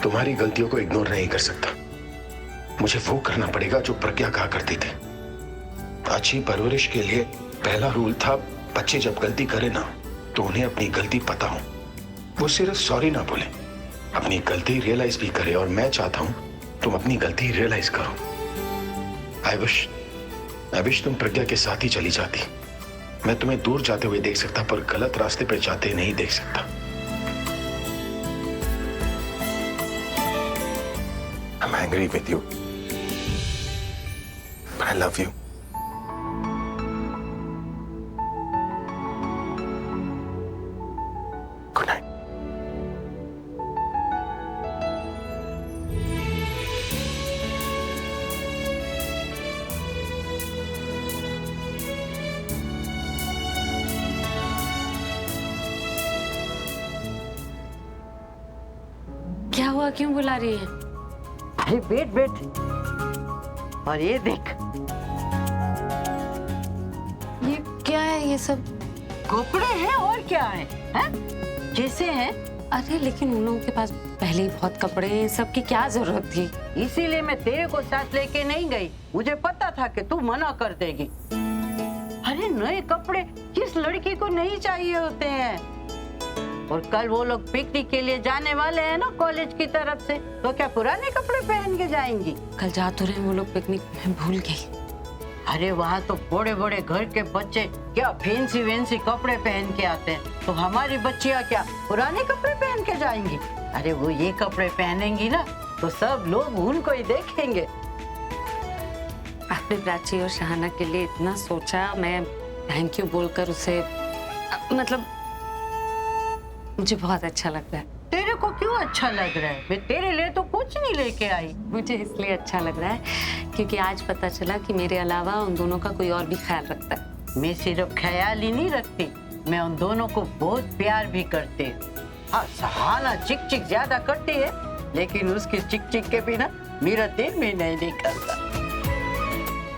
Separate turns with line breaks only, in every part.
तुम्हारी गलतियों को इग्नोर नहीं कर सकता। मुझे वो करना पड़ेगा जो प्रज्ञा कहा करती थी। अच्छी परवरिश के लिए पहला रूल था, बच्चे जब गलती करे ना तो उन्हें अपनी गलती पता हो। वो सिर्फ सॉरी ना बोले, अपनी गलती रियलाइज भी करे। और मैं चाहता हूं तुम अपनी गलती रियलाइज करो। आई विश तुम प्रज्ञा के साथ ही चली जाती। मैं तुम्हें दूर जाते हुए देख सकता, पर गलत रास्ते पर जाते नहीं देख सकता। I'm angry with you, but I love you. Good night.
क्या हुआ, क्यों बुला रही है?
अरे बैठ बैठ। और ये देख,
ये क्या है? ये सब
कपड़े हैं और क्या है? हैं? कैसे हैं?
अरे लेकिन उन लोगों के पास पहले ही बहुत कपड़े हैं, सबकी क्या जरूरत थी?
इसीलिए मैं तेरे को साथ लेके नहीं गई। मुझे पता था कि तू मना कर देगी। अरे नए कपड़े किस लड़की को नहीं चाहिए होते हैं? और कल वो लोग पिकनिक के लिए जाने वाले हैं ना कॉलेज की तरफ से, तो क्या पुराने कपड़े पहन के जाएंगी?
कल जा तो रहे वो लोग पिकनिक, मैं भूल गई।
अरे वहाँ तो बड़े बड़े घर के बच्चे क्या फैंसी वैंसी कपड़े पहन के आते हैं, तो हमारी बच्चियाँ क्या पुराने कपड़े पहन के जाएंगी? अरे वो ये कपड़े पहनेंगी ना तो सब लोग उनको ही देखेंगे।
आपने प्राची और शहाना के लिए इतना सोचा, मैं थैंक यू बोलकर उसे, मतलब मुझे बहुत अच्छा लग रहा है।
तेरे को क्यों अच्छा लग रहा है? मैं तेरे लिए तो कुछ नहीं लेके आई।
मुझे इसलिए अच्छा लग रहा है क्योंकि आज पता चला कि मेरे अलावा उन दोनों का कोई और भी ख्याल रखता है।
मैं सिर्फ ख्याल ही नहीं रखती, मैं उन दोनों को बहुत प्यार भी करती हूँ। हाँ, शहाना चिक चिक ज्यादा करती है, लेकिन उसकी चिक चिक के बिना मेरा दिन भी नहीं निकलता।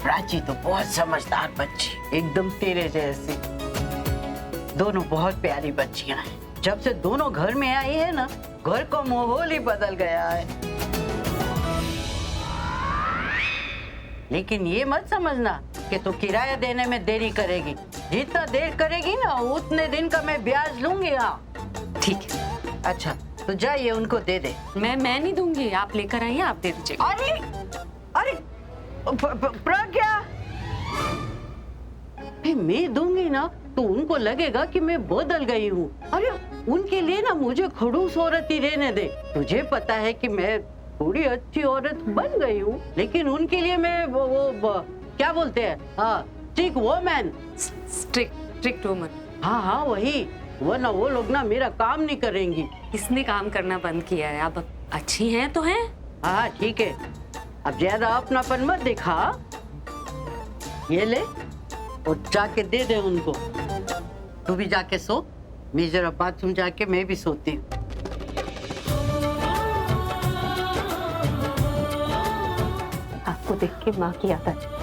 प्राची तो बहुत समझदार बच्ची, एकदम तेरे जैसी। दोनों बहुत प्यारी बच्चियां हैं। जब से दोनों घर में आई है ना, घर का माहौल ही बदल गया है। लेकिन ये मत समझना कि तू किराया देने में देरी करेगी। जितना देर करेगी ना उतने दिन का मैं ब्याज लूंगी। हाँ
ठीक है।
अच्छा तो जाइए उनको दे दे।
मैं नहीं दूंगी, आप लेकर आइए, आप दे दीजिए।
अरे अरे प्रज्ञा, मैं दूंगी ना तो उनको लगेगा कि मैं बदल गई हूँ। अरे उनके लिए ना मुझे खड़ूस औरत ही रहने दे। तुझे पता है कि मैं थोड़ी अच्छी औरत बन गई हूँ, लेकिन उनके लिए मैं वो क्या बोलते हैं, हाँ स्ट्रिक्ट वोमैन।
Strict woman.
हाँ हाँ वही, वरना वो लोग ना मेरा काम नहीं करेंगी।
किसने काम करना बंद किया है? अब अच्छी हैं तो हैं।
हाँ ठीक है, अब ज्यादा अपनापन मत दिखा। ये ले और जाके दे दे उनको। तू भी जाके सो, मैं जरा बाथरूम जाके मैं भी सोती हूँ।
आपको देख के माँ की याद आ जाए।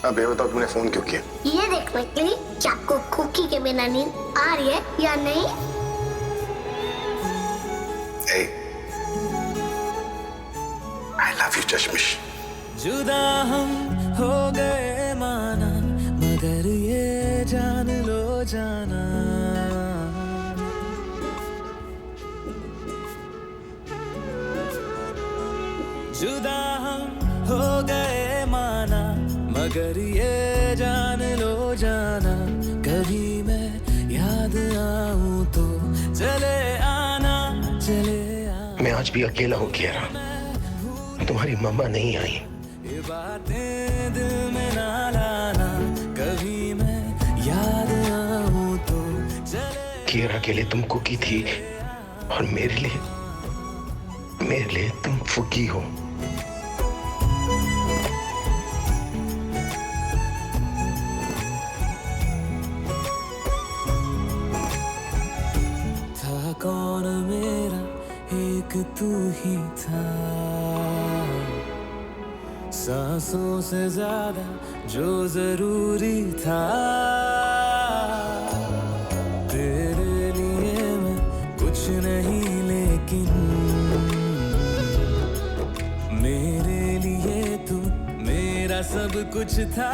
अब ये बताओ तुमने फोन क्यों किया?
ये देखने के लिए कि आपको कुकी के बिना नींद आ रही है या नहीं।
Hey, I love you चश्मिश।
जुदा हम हो गए माना, मगर ये जान लो जाना, जुदा हम हो गए माना, मगर ये जान लो जाना, कभी मैं याद आऊं तो चले आना, चले आना।
मैं आज भी अकेला हूँ कियारा, तुम्हारी मम्मा नहीं आई।
ये बातें दिल में ना लाना, कभी मैं याद आऊं तो चले।
कियारा के लिए तुम कुकी थी और मेरे लिए तुम फुकी हो।
था कौन मेरा एक तू ही था, सांसों से ज्यादा जो जरूरी था। तेरे लिए मैं कुछ नहीं लेकिन मेरे लिए तू मेरा सब कुछ था।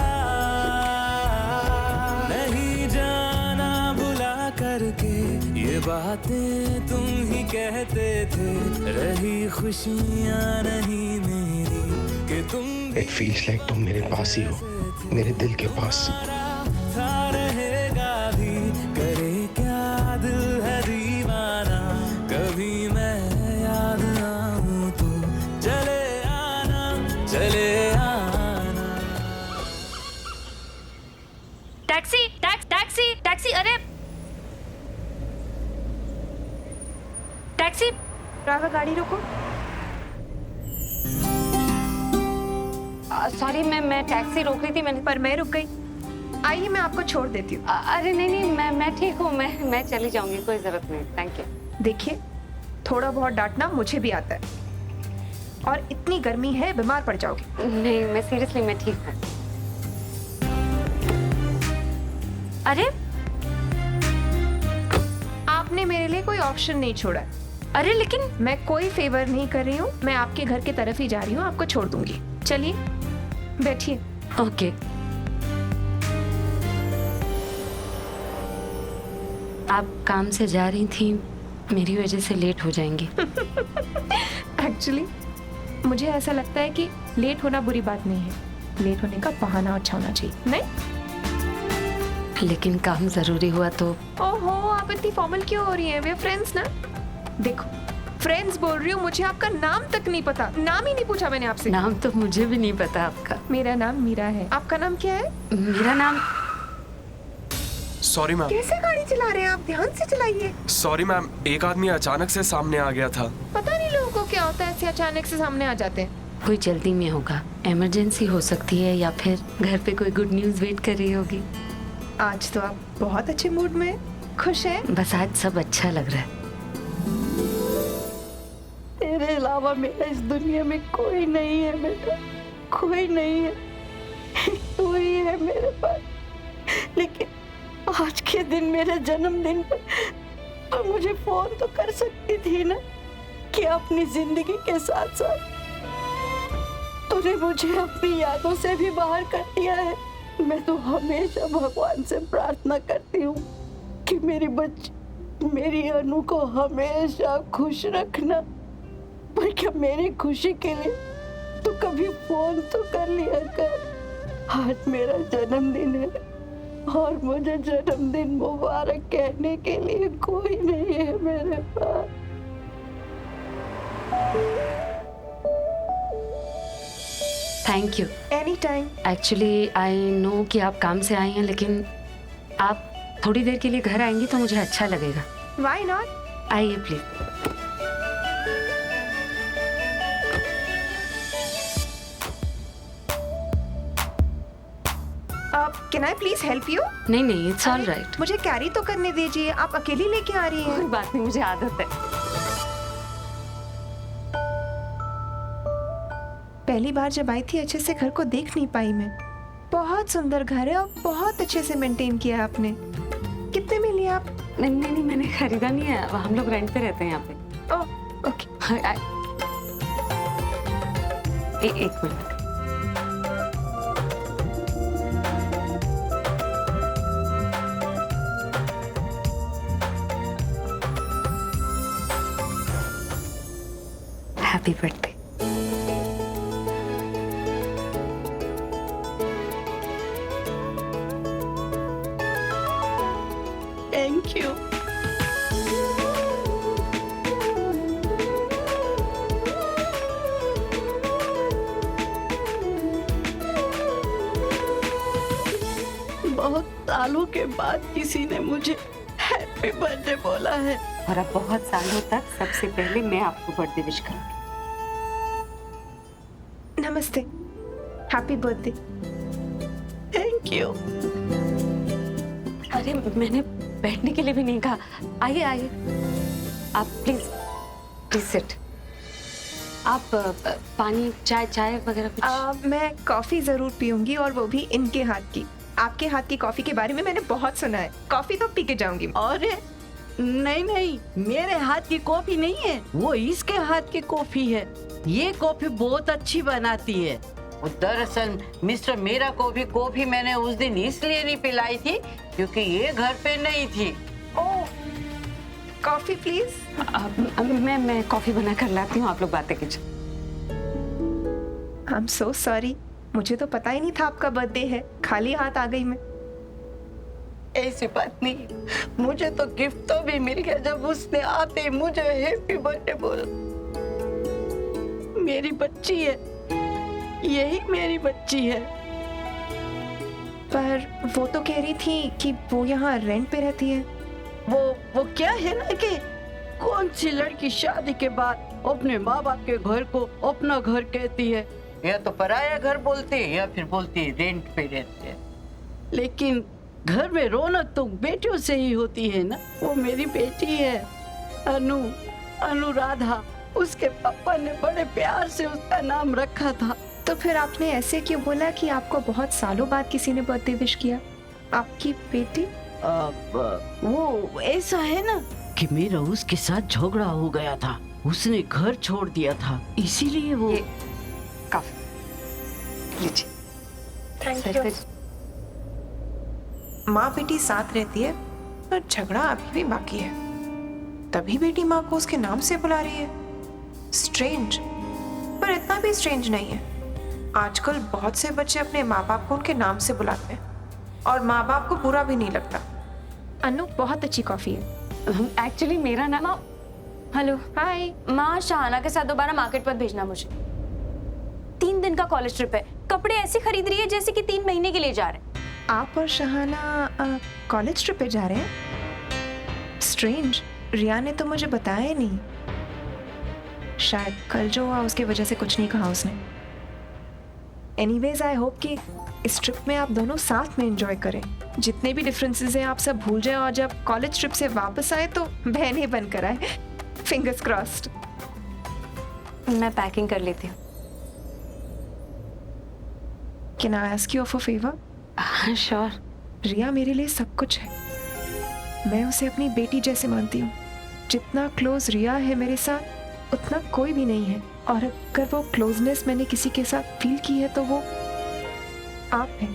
नहीं जाना बुला करके ये बातें तुम ही कहते थे, रही खुशियाँ नहीं मेरी कि तुम
It feels like तुम मेरे पास ही हो, मेरे दिल के पास।
था रहेगा भी, करे क्या दिल है दीवाना। कभी मैं याद आऊं तो चले आना, चले आना।
टैक्सी टैक्सी टैक्सी, अरे टैक्सी।
ड्राइवर गाड़ी रोको।
सॉरी, मैं टैक्सी रोक रही थी मैंने।
पर मैं रुक गई। आइए मैं आपको छोड़ देती हूँ।
अरे नहीं, मैं ठीक हूँ, मैं चली जाऊंगी, कोई जरूरत नहीं, थैंक यू।
देखिए, थोड़ा बहुत डांटना मुझे भी आता है, और इतनी गर्मी है बीमार पड़ जाओगे।
नहीं, मैं सीरियसली मैं ठीक हूँ। अरे
आपने मेरे लिए कोई ऑप्शन नहीं छोड़ा।
अरे लेकिन
मैं कोई फेवर नहीं कर रही हूँ, मैं आपके घर की तरफ ही जा रही हूँ, आपको छोड़ दूंगी। चलिए बैठिए।
ओके। आप काम से जा रही थी, मेरी वजह से लेट हो जाएंगी।
एक्चुअली मुझे ऐसा लगता है कि लेट होना बुरी बात नहीं है, लेट होने का बहाना अच्छा होना चाहिए। नहीं,
लेकिन काम जरूरी हुआ तो।
ओहो, आप इतनी फॉर्मल क्यों हो रही हैं? वे फ्रेंड्स ना। देखो, फ्रेंड्स बोल रही हूँ, मुझे आपका नाम तक नहीं पता, नाम ही नहीं पूछा मैंने आपसे।
नाम तो मुझे भी नहीं पता आपका।
मेरा नाम मीरा है, आपका नाम क्या है?
मेरा नाम।
Sorry ma'am.
कैसे गाड़ी चला रहे हैं आप? ध्यान से चलाइए।
सॉरी मैम, एक आदमी अचानक से सामने आ गया था।
पता नहीं लोगों को क्या होता है, ऐसे अचानक से सामने आ जाते हैं।
कोई जल्दी में होगा, इमरजेंसी हो सकती है, या फिर घर पे कोई गुड न्यूज़ वेट कर रही होगी।
आज तो आप बहुत अच्छे मूड में, खुश हैं।
बस आज सब अच्छा लग रहा है।
तेरे अलावा मेरा इस दुनिया में कोई नहीं है बेटा, कोई नहीं है, तू ही है मेरे पास। लेकिन आज के दिन मेरे जन्मदिन पर तो मुझे फोन तो कर सकती थी ना, कि अपनी जिंदगी के साथ साथ तूने मुझे अपनी यादों से भी बाहर कर दिया है। मैं तो हमेशा भगवान से प्रार्थना करती हूँ कि मेरी अनु को हमेशा खुश रखना, पर क्या मेरी खुशी के लिए तू कभी फोन तो कर लिया कर। आज मेरा जन्मदिन है और मुझे जन्मदिन मुबारक कहने के लिए कोई नहीं है मेरे पास।
Thank you.
Any time.
Actually I know कि आप काम से आई हैं, लेकिन आप थोड़ी देर के लिए घर आएंगी तो मुझे अच्छा लगेगा।
Why not?
आइए please.
Can I please help you?
नहीं, इट्स ऑल राइट।
मुझे कैरी तो करने दीजिए, आप अकेली लेके आ रही
कोई
हैं।
बात नहीं, मुझे आदत है।
पहली बार जब आई थी अच्छे से घर को देख नहीं पाई मैं। बहुत सुंदर घर है और बहुत अच्छे से मेंटेन किया आपने। कितने में लिए आप?
नहीं, मैंने खरीदा नहीं है, हम लोग रेंट पे रहते हैं यहाँ पे।
Oh okay.
एक minute. Happy birthday.
Thank thank you. बहुत सालों के बाद किसी ने मुझे हैप्पी बर्थडे बोला है।
और अब बहुत सालों तक सबसे पहले मैं आपको बर्थडे विश करूंगी।
नमस्ते, हैप्पी बर्थडे।
Thank you.
अरे मैंने बैठने के लिए भी नहीं कहा। आइए आइए, आप प्लीज प्लीज सिट। आप पानी चाय चाय वगैरह कुछ?
मैं कॉफी जरूर पीऊंगी, और वो भी इनके हाथ की। आपके हाथ की कॉफी के बारे में मैंने बहुत सुना है। कॉफी तो पी के जाऊंगी।
अरे नहीं नहीं, मेरे हाथ की कॉफी नहीं है, वो इसके हाथ की कॉफी है। ये कॉफी बहुत अच्छी बनाती है। दरअसल मिस्टर मीरा को भी कॉफी मैंने उस दिन इसलिए नहीं पिलाई थी क्योंकि ये घर पे नहीं थी।
ओह, कॉफी प्लीज।
मैं कॉफी बना कर लाती हूँ, आप लोग बातें कीजिए।
आई एम सो सॉरी, मुझे तो पता ही नहीं था आपका बर्थडे है। खाली हाथ आ गई मैं।
ऐसी बात नहीं, मुझे तो गिफ्ट तो भी मिल गया जब उसने आते ही मुझे हैप्पी बर्थडे बोला। मेरी बच्ची है, यही मेरी बच्ची है।
पर वो तो कह रही थी कि वो यहाँ रेंट पे रहती है।
वो क्या है ना कि कौन सी लड़की शादी के बाद अपने माँ बाप के घर को अपना घर कहती है, या तो पराया घर बोलती है या फिर बोलती है रेंट पे रहते हैं। लेकिन घर में रौनक तो बेटियों से ही होती है ना। वो मेरी बेटी है, अनुराधा। उसके पापा ने बड़े प्यार से उसका नाम रखा था।
तो फिर आपने ऐसे क्यों बोला कि आपको बहुत सालों बाद किसी ने बर्थडे विश किया? आपकी बेटी?
वो ऐसा है ना कि मेरा उसके साथ झगड़ा हो गया था, उसने घर छोड़ दिया था, इसीलिए वो।
काफी लीजिए।
Thank you. माँ बेटी साथ रहती है, पर झगड़ा अभी भी बाकी है। तभी बेटी माँ को उसके नाम से बुला रही है। स्ट्रेंज, पर इतना भी स्ट्रेंज नहीं है। आजकल बहुत से बच्चे अपने माँ बाप को उनके नाम से बुलाते हैं, और माँ बाप को बुरा भी नहीं लगता। अनु, बहुत अच्छी कॉफी है।
एक्चुअली मेरा नाम।
हेलो।
हाय।
माँ, शहाना के साथ दोबारा मार्केट पर भेजना मुझे। 3 दिन का कॉलेज ट्रिप है, कपड़े ऐसे खरीद रही है जैसे कि 3 महीने के लिए जा रहे हैं।
आप और शहाना कॉलेज ट्रिप पे जा रहे हैं? स्ट्रेंज, रिया ने तो मुझे बताया ही नहीं। शायद कल जो हुआ उसकी वजह से कुछ नहीं कहा उसने। एनीवेज, आई होप कि इस ट्रिप में आप दोनों साथ में एंजॉय करें। जितने भी डिफरेंसेस हैं आप सब भूल जाएं, और जब कॉलेज ट्रिप से वापस आए तो बहनें बनकर आए। Fingers crossed.
मैं पैकिंग कर लेती हूँ।
Can I ask you for favour?
Sure.
Riya मेरे लिए सब कुछ है। मैं उसे अपनी बेटी जैसे मानती हूँ। जितना क्लोज रिया है मेरे साथ, उतना कोई भी नहीं है। और अगर वो क्लोजनेस मैंने किसी के साथ फील की है तो वो आप हैं।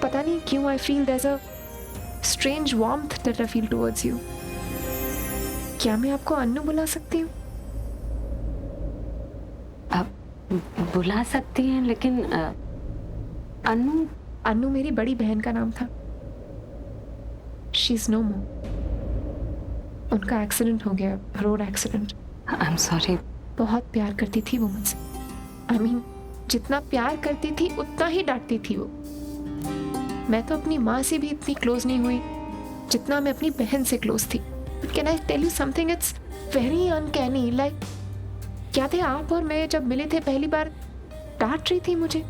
पता नहीं क्यों I feel there is a strange warmth that I feel towards you. क्या मैं आपको अन्नू बुला सकती हूँ?
आप बुला सकती हैं, लेकिन
अन्नू मेरी बड़ी बहन का नाम था। शी इज नो मोर। उनका एक्सीडेंट हो गया, road accident.
I am sorry.
बहुत प्यार करती थी वो मुझसे। आई मीन, जितना प्यार करती थी उतना ही डांटती थी वो। मैं तो अपनी माँ से भी इतनी क्लोज नहीं हुई जितना मैं अपनी बहन से क्लोज थी। Can I tell you something? It's very uncanny. Like, क्या थे आप और मैं जब मिले थे पहली बार, डांट रही थी मुझे।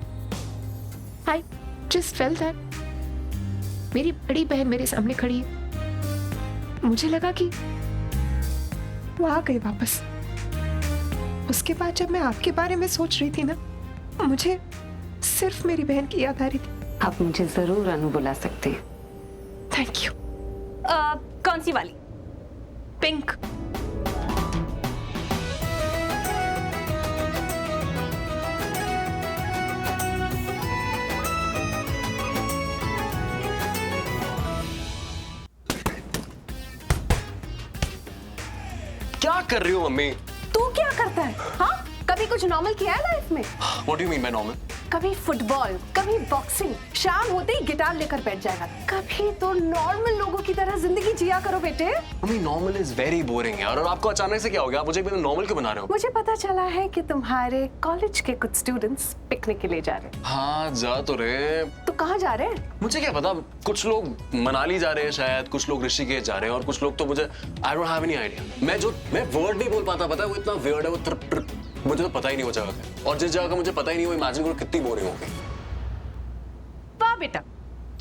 आई जस्ट फेल्ट दैट मेरी बड़ी बहन मेरे सामने खड़ी है। मुझे लगा कि वो आ गई वापस। उसके बाद जब मैं आपके बारे में सोच रही थी ना, मुझे सिर्फ मेरी बहन की याद आ रही थी।
आप मुझे जरूर अनु बुला सकते हैं।
Thank you.
कौन सी वाली?
पिंक।
क्या कर रही हो मम्मी?
तू क्या करता है? हाँ, कभी कुछ नॉर्मल किया है लाइफ में?
What do you mean by normal?
कभी फुटबॉल, कभी बॉक्सिंग, शाम होते ही गिटार लेकर बैठ जाएगा। कभी तो नॉर्मल लोगों की तरह जिंदगी जिया करो बेटे।
Mummy normal is very boring यार, और आपको अचानक से क्या हो गया? आप मुझे बिना नॉर्मल क्यों बना रहे हो?
मुझे पता चला है कि तुम्हारे कॉलेज के कुछ स्टूडेंट्स पिकनिक के लिए जा रहे हैं।
हाँ जा तो रहे।
तो कहाँ जा रहे हैं?
मुझे क्या पता, कुछ लोग मनाली जा रहे हैं शायद, कुछ लोग ऋषिकेश जा रहे हैं और कुछ लोग तो मुझे I don't have any idea. मैं वर्ड नहीं बोल पाता, पता है वो इतना वियर्ड है वो ट्रिप, मुझे तो पता ही नहीं वो जगह का। और जिस जगह का मुझे पता ही नहीं वो इमेजिन करो कितनी बोरिंग होगी।
वाह बेटा,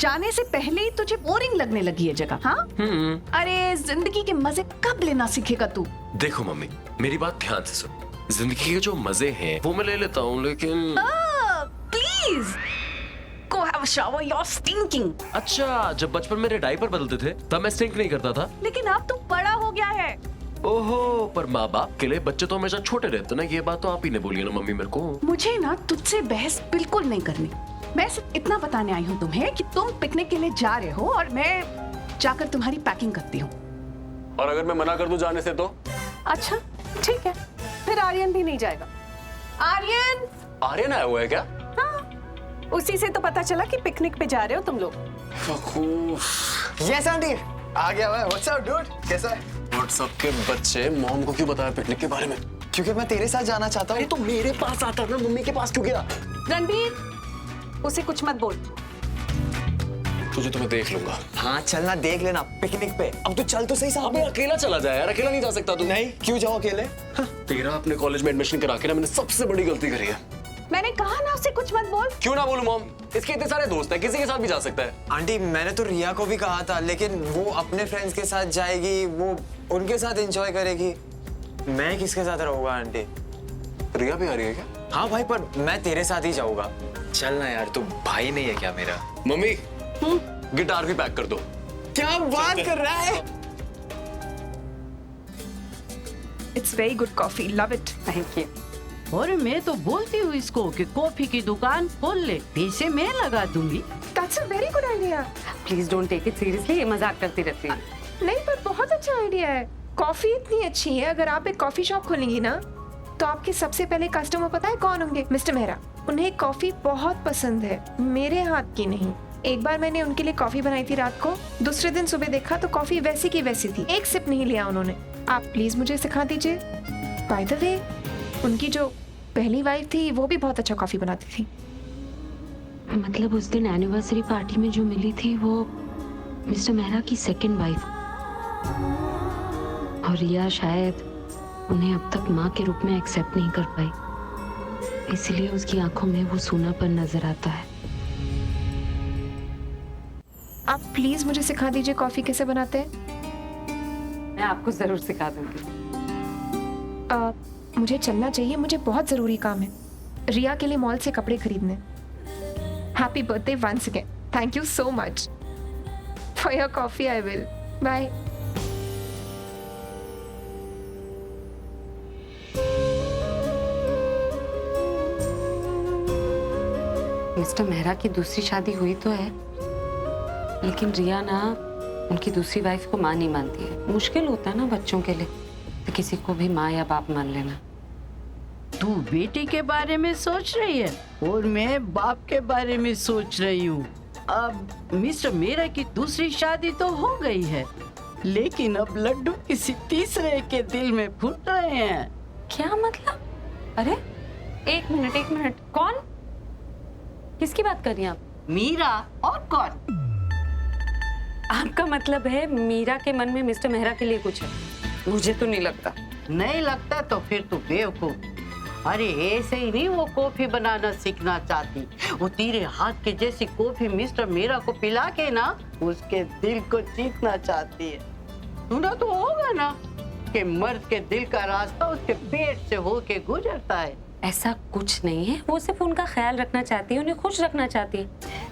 जाने से पहले ही तुझे बोरिंग लगने लगी है जगह। हाँ अरे जिंदगी के मजे कब लेना सीखेगा तू?
देखो मम्मी मेरी बात ध्यान से सुन, जिंदगी के जो मजे हैं वो मैं ले लेता हूँ, लेकिन
please go have a shower, you're stinking।
अच्छा, जब बचपन में मेरे डायपर बदलते थे तब मैं स्टिंक नहीं करता था।
लेकिन अब तू बड़ा हो गया है।
ओहो, पर माँ बाप के लिए बच्चे तो हमेशा छोटे रहते ना, ये बात तो आप ही ने बोली है ना मम्मी मेरे को।
मुझे ना तुझसे बहस बिल्कुल नहीं करनी। मैं सिर्फ इतना बताने आई हूँ तुम्हें कि तुम पिकनिक के लिए जा रहे हो और मैं जाकर तुम्हारी पैकिंग करती हूँ।
और अगर मैं मना कर दूं जाने से तो?
अच्छा ठीक है, फिर आर्यन भी नहीं जाएगा।
आर्यन आया हुआ है क्या?
उसी से तो पता चला कि पिकनिक पे जा रहे हो तुम लोग।
यस आंटी, आ गया मैं। व्हाट्स अप डूड, कैसा है?
व्हाट्सएप के बच्चे मॉम को क्यों बताया पिकनिक के बारे में?
क्योंकि मैं तेरे साथ जाना चाहता हूँ।
तो मेरे पास आता ना, मम्मी के पास क्यों गया?
रणबीर, उसे कुछ मत बोल।
तुझे तो मैं देख लूंगा।
हाँ चलना, देख लेना पिकनिक पे। अब तू चल तो सही साहब।
अबे अकेला चला जाए यार, अकेला नहीं जा सकता तू।
नहीं, क्यों जाओ अकेले?
तेरा अपने कॉलेज में एडमिशन करा के ना मैंने सबसे बड़ी गलती करी है।
मैंने कहा ना उसे कुछ मत बोल।
क्यों ना बोलूं मॉम, इसके इतने सारे दोस्त हैं, किसी के साथ भी जा सकता है।
आंटी मैंने तो रिया को भी कहा था, लेकिन वो अपने फ्रेंड्स के साथ जाएगी, वो उनके साथ एंजॉय करेगी। मैं किसके साथ रहूंगा आंटी?
रिया भी आ रही है क्या?
हाँ भाई, पर मैं तेरे साथ ही जाऊंगा। चलना यार, तू भाई नहीं है क्या मेरा?
मम्मी गिटार भी पैक कर दो।
क्या बात कर रहा है?
It's very good coffee, love it.
Thank you. और मैं तो बोलती हूँ इसको कि कॉफी की दुकान खोल ले, पैसे मैं लगा दूंगी।
That's a very good idea.
Please don't take it seriously, ये मजाक करती रहती है।
नहीं पर बहुत अच्छा आइडिया है। कॉफी इतनी अच्छी है, अगर आप एक कॉफी शॉप खोलेंगी ना तो आपके सबसे पहले कस्टमर पता है कौन होंगे? मिस्टर मेहरा। उन्हें कॉफी बहुत पसंद है, मेरे हाथ की नहीं। एक बार मैंने उनके लिए कॉफी बनाई थी रात को, दूसरे दिन सुबह देखा तो कॉफी वैसी की वैसी थी, एक सिप नहीं लिया उन्होंने। आप प्लीज मुझे सिखा दीजिए। बाय द वे, उनकी जो पहली वाइफ थी वो भी बहुत अच्छा कॉफी बनाती थी।
मतलब उस दिन एनिवर्सरी पार्टी में जो मिली थी वो मिस्टर मेहरा की सेकंड वाइफ, और रिया शायद उन्हें अब तक माँ के रूप में एक्सेप्ट नहीं कर पाई, इसलिए उसकी आंखों में वो सूनापन नजर आता है।
आप प्लीज मुझे सिखा दीजिए कॉफी कैसे बनाते हैं।
मैं आपको जरूर सिखा दूंगी।
मुझे चलना चाहिए, मुझे बहुत जरूरी काम है। रिया के लिए मॉल से कपड़े खरीदने। Happy birthday once again. Thank you so much for your coffee. I will. Bye.
Mister Mehra की दूसरी शादी हुई तो है, लेकिन रिया ना उनकी दूसरी वाइफ को माँ नहीं मानती है। मुश्किल होता है ना बच्चों के लिए, तो किसी को भी माँ या बाप मान लेना।
तू बेटी के बारे में सोच रही है और मैं बाप के बारे में सोच रही हूँ। अब मिस्टर मेरा की दूसरी शादी तो हो गई है, लेकिन अब लड्डू किसी तीसरे के दिल में फूट रहे हैं।
क्या मतलब? अरे एक मिनट, कौन? किसकी बात कर रही हैं आप?
मीरा और कौन?
आपका मतलब है मीरा के मन में मिस्टर मेहरा के लिए कुछ है? मुझे तो नहीं लगता।
नहीं लगता तो फिर तू बेवकूफ। अरे ऐसे ही नहीं वो कॉफी बनाना सीखना चाहती, वो तेरे हाथ के जैसी कॉफी मिस्टर मेरा को पिला के ना उसके दिल को जीतना चाहती है। सुना तो होगा ना कि मर्द के दिल का रास्ता उसके पेट से होके गुजरता है।
ऐसा कुछ नहीं है, वो सिर्फ उनका ख्याल रखना चाहती है, उन्हें खुश रखना चाहती है।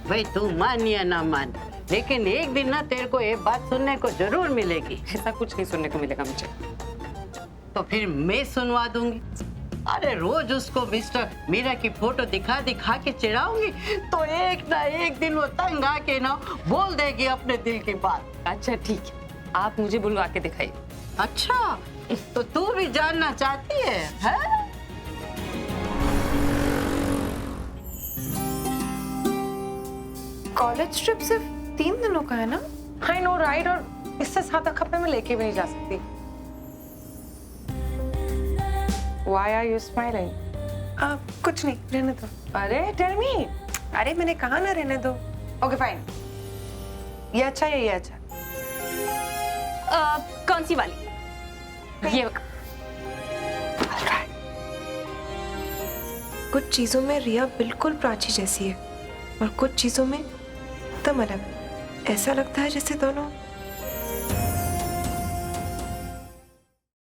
भाई तू मान या ना मान, लेकिन एक दिन ना तेरे को ये बात सुनने को जरूर मिलेगी।
ऐसा कुछ नहीं सुनने को मिलेगा मुझे।
तो फिर मैं सुनवा दूंगी। अरे रोज उसको मिस्टर मीरा की फोटो दिखा दिखा के चिढ़ाऊंगी, तो एक ना एक दिन वो तंग आके ना बोल देगी अपने दिल की बात।
अच्छा ठीक है, आप मुझे बुलवा के दिखाइए।
अच्छा तो तू भी जानना चाहती है, हैं?
कॉलेज ट्रिप सिर्फ 3 दिनों का है ना?
आई नो राइट, और इससे ज्यादा कपड़े में लेके भी नहीं जा सकती। Why are you smiling?
कुछ नहीं, रहने दो।
अरे टेल मी।
अरे मैंने कहा ना रहने दो।
ओके फाइन, ये अच्छा है, ये अच्छा।
कौन सी वाली? ये वाला।
कुछ चीजों में रिया बिल्कुल प्राची जैसी है और कुछ चीजों में एकदम अलग। ऐसा लगता है जैसे दोनों